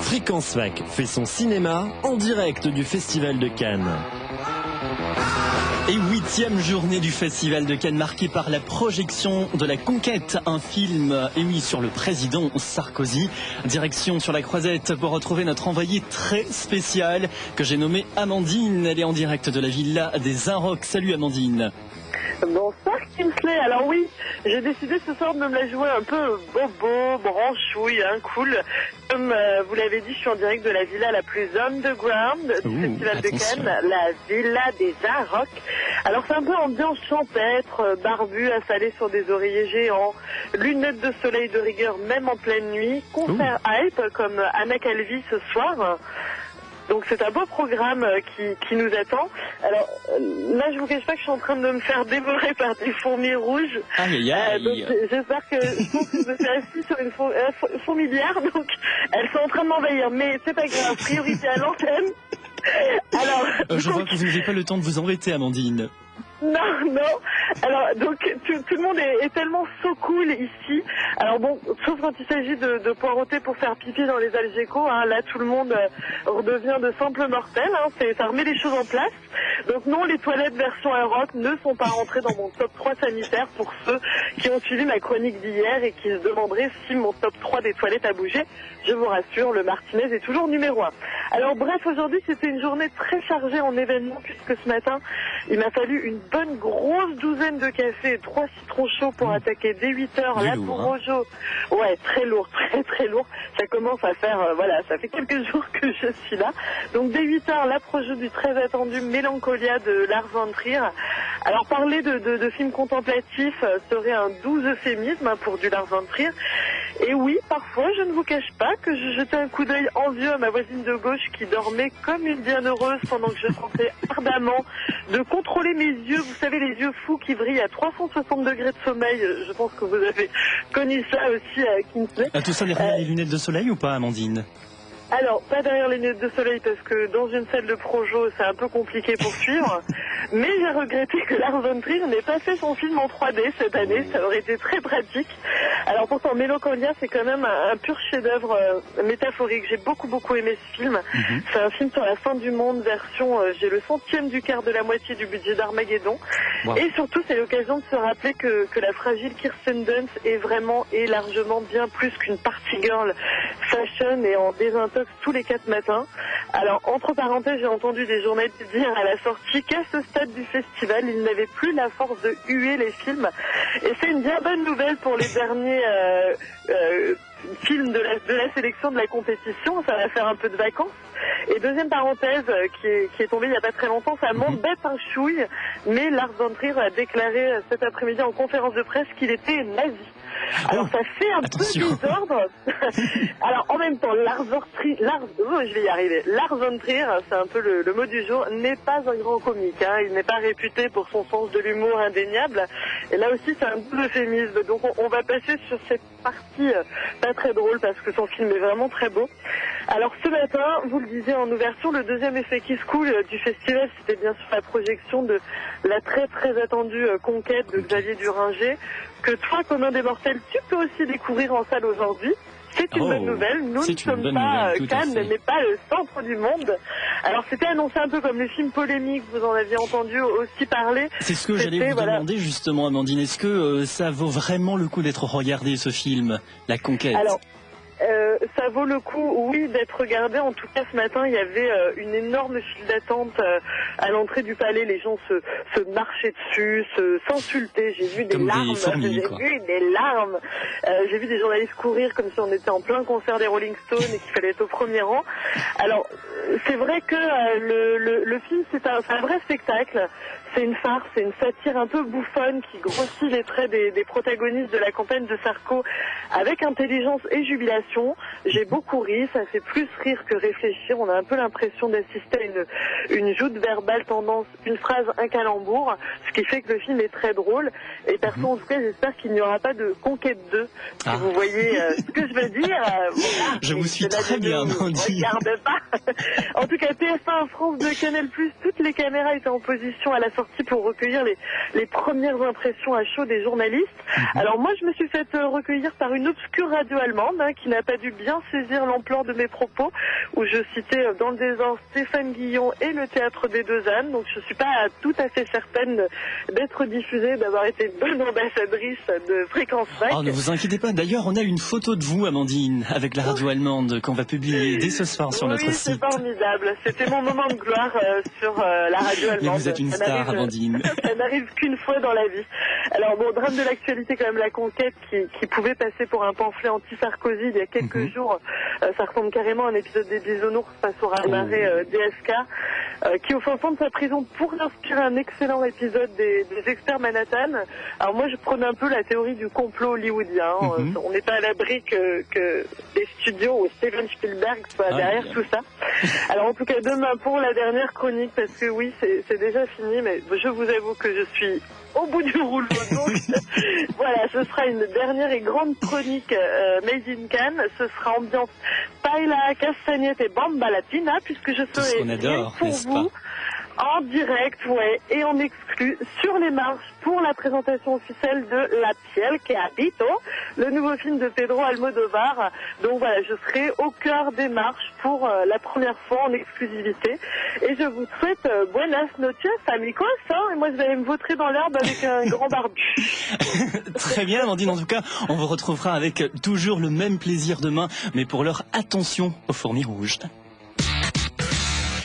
Fréquence Fac fait son cinéma en direct du Festival de Cannes. Et 8e journée du Festival de Cannes marquée par la projection de La Conquête, un film émis sur le président Sarkozy. Direction sur la croisette pour retrouver notre envoyée très spéciale que j'ai nommée Amandine. Elle est en direct de la Villa des Inrocks. Salut Amandine. Bonsoir Kingsley. Alors oui, j'ai décidé ce soir de me la jouer un peu bobo, branchouille, cool. Comme vous l'avez dit, je suis en direct de la villa la plus underground du Festival de Cannes, la Villa des Inrocks. Alors c'est un peu ambiance champêtre, barbu, affalé sur des oreillers géants, lunettes de soleil de rigueur même en pleine nuit, concert hype comme Anna Calvi ce soir. Donc c'est un beau programme qui nous attend. Alors là, je vous cache pas que je suis en train de me faire dévorer par des fourmis rouges. Aïe, aïe. Donc j'espère que je pense que je me suis assise sur une fourmilière, donc elles sont en train de m'envahir. Mais c'est pas grave, priorité à l'antenne. Alors, je vois que vous n'avez pas le temps de vous embêter, Amandine. Non. Alors, donc, tout le monde est tellement so cool ici. Alors bon, sauf quand il s'agit de poireauter pour faire pipi dans les Algeco, là, tout le monde redevient de simples mortels. Ça remet les choses en place. Donc non, les toilettes version Inrock ne sont pas rentrées dans mon top 3 sanitaire pour ceux qui ont suivi ma chronique d'hier et qui se demanderaient si mon top 3 des toilettes a bougé. Je vous rassure, le Martinez est toujours numéro 1. Alors bref, aujourd'hui, c'était une journée très chargée en événements puisque ce matin, il m'a fallu une bonne grosse douzaine de cafés et 3 citrons chauds pour attaquer dès 8h la Tour Rojo. Ouais, très lourd, très lourd. Ça commence à faire, ça fait quelques jours que je suis là. Donc dès 8h, la projo du très attendu Mélancolia de Lars von Trier. Alors parler de films contemplatifs serait un doux euphémisme pour du Lars von Trier. Et oui, parfois, je ne vous cache pas que je jetais un coup d'œil envieux à ma voisine de gauche qui dormait comme une bienheureuse pendant que je tentais ardemment de contrôler mes yeux. Vous savez, les yeux fous qui brillent à 360 degrés de sommeil. Je pense que vous avez connu ça aussi à Kingsley. Tout ça derrière les lunettes de soleil ou pas, Amandine ? Alors, pas derrière les lunettes de soleil parce que dans une salle de projo, c'est un peu compliqué pour suivre. Mais j'ai regretté que Lars von Trier n'ait pas fait son film en 3D cette année. Ça aurait été très pratique. Alors pourtant, Mélancolia, c'est quand même un pur chef-d'œuvre métaphorique. J'ai beaucoup aimé ce film. C'est un film sur la fin du monde, version j'ai le centième du quart de la moitié du budget d'Armageddon. Wow. Et surtout, c'est l'occasion de se rappeler que la fragile Kirsten Dunst est vraiment et largement bien plus qu'une party girl fashion et en désintox tous les 4 matins. Alors, entre parenthèses, j'ai entendu des journalistes dire à la sortie qu'à ce stade du festival, ils n'avaient plus la force de huer les films. Et c'est une bien bonne nouvelle pour les derniers films de la sélection de la compétition. Ça va faire un peu de vacances. Et deuxième parenthèse qui est tombée il n'y a pas très longtemps, ça m'embête un chouille, mais Lars von Trier a déclaré cet après-midi en conférence de presse qu'il était nazi. Alors ça fait un peu désordre. Alors en même temps, Lars von Trier, c'est un peu le mot du jour, n'est pas un grand comique. Il n'est pas réputé pour son sens de l'humour indéniable. Et là aussi, c'est un double euphémisme. Donc on va passer sur cette partie pas très drôle parce que son film est vraiment très beau. Alors ce matin, vous le disiez en ouverture, le deuxième effet qui se coule du festival, c'était bien sûr la projection de la très attendue Conquête de Xavier Duringer, que toi, commun des mortels, tu peux aussi découvrir en salle aujourd'hui. C'est une bonne nouvelle. Nous ne sommes pas Cannes, mais pas le centre du monde. Alors c'était annoncé un peu comme le film polémique, vous en aviez entendu aussi parler. C'est ce que j'allais vous demander justement, Amandine. Est-ce que ça vaut vraiment le coup d'être regardé, ce film, La Conquête ? Alors, ça vaut le coup, oui, d'être regardé. En tout cas, ce matin, il y avait une énorme file d'attente à l'entrée du palais. Les gens se marchaient dessus, s'insultaient. J'ai vu des larmes. J'ai vu des journalistes courir comme si on était en plein concert des Rolling Stones et qu'il fallait être au premier rang. Alors, c'est vrai que le film, c'est un vrai spectacle. C'est une farce, c'est une satire un peu bouffonne qui grossit les traits des protagonistes de la campagne de Sarko avec intelligence et jubilation. J'ai beaucoup ri, ça fait plus rire que réfléchir. On a un peu l'impression d'assister à une joute verbale tendance une phrase, un calembour, ce qui fait que le film est très drôle. Et perso, en tout cas, j'espère qu'il n'y aura pas de Conquête 2. Si vous voyez ce que je veux dire. Voilà, je vous suis très bien, regardez pas. En tout cas, TF1, France 2, Canal+, toutes les caméras étaient en position à la sortie sorti pour recueillir les premières impressions à chaud des journalistes. Alors moi, je me suis fait recueillir par une obscure radio allemande qui n'a pas dû bien saisir l'ampleur de mes propos, où je citais dans le désordre Stéphane Guillon et le théâtre des Deux Ânes. Donc je suis pas tout à fait certaine d'être diffusée, d'avoir été une bonne ambassadrice de Fréquence 5. Oh, ne vous inquiétez pas. D'ailleurs, on a une photo de vous, Amandine, avec la radio allemande qu'on va publier dès ce soir sur notre site. Oui, c'est formidable. C'était mon moment de gloire sur la radio allemande. Mais vous êtes une star, Amandine. Ça n'arrive qu'une fois dans la vie. Alors bon, drame de l'actualité quand même, la conquête qui pouvait passer pour un pamphlet anti-Sarkozy il y a quelques jours. Ça ressemble carrément à un épisode des Bisounours face au raz-de-marée DSK, qui au fin fond de sa prison pourrait inspirer un excellent épisode des experts Manhattan. Alors moi, je prenais un peu la théorie du complot hollywoodien. On n'est pas à l'abri que des studios ou Steven Spielberg soit derrière tout ça. Alors en tout cas, demain pour la dernière chronique, parce que oui, c'est déjà fini, mais je vous avoue que je suis au bout du rouleau. Donc voilà, ce sera une dernière et grande chronique Made in Cannes. Ce sera ambiance paella, castagnette et bamba latina, puisque je serai pour vous en direct, et en exclu sur les marches pour la présentation officielle de La piel que habito, le nouveau film de Pedro Almodovar. Donc voilà, je serai au cœur des marches pour la première fois en exclusivité. Et je vous souhaite buenas noches, amigos, et moi je vais aller me vautrer dans l'herbe avec un grand barbu. Très bien, Amandine, en tout cas, on vous retrouvera avec toujours le même plaisir demain, mais pour l'heure, attention aux fourmis rouges.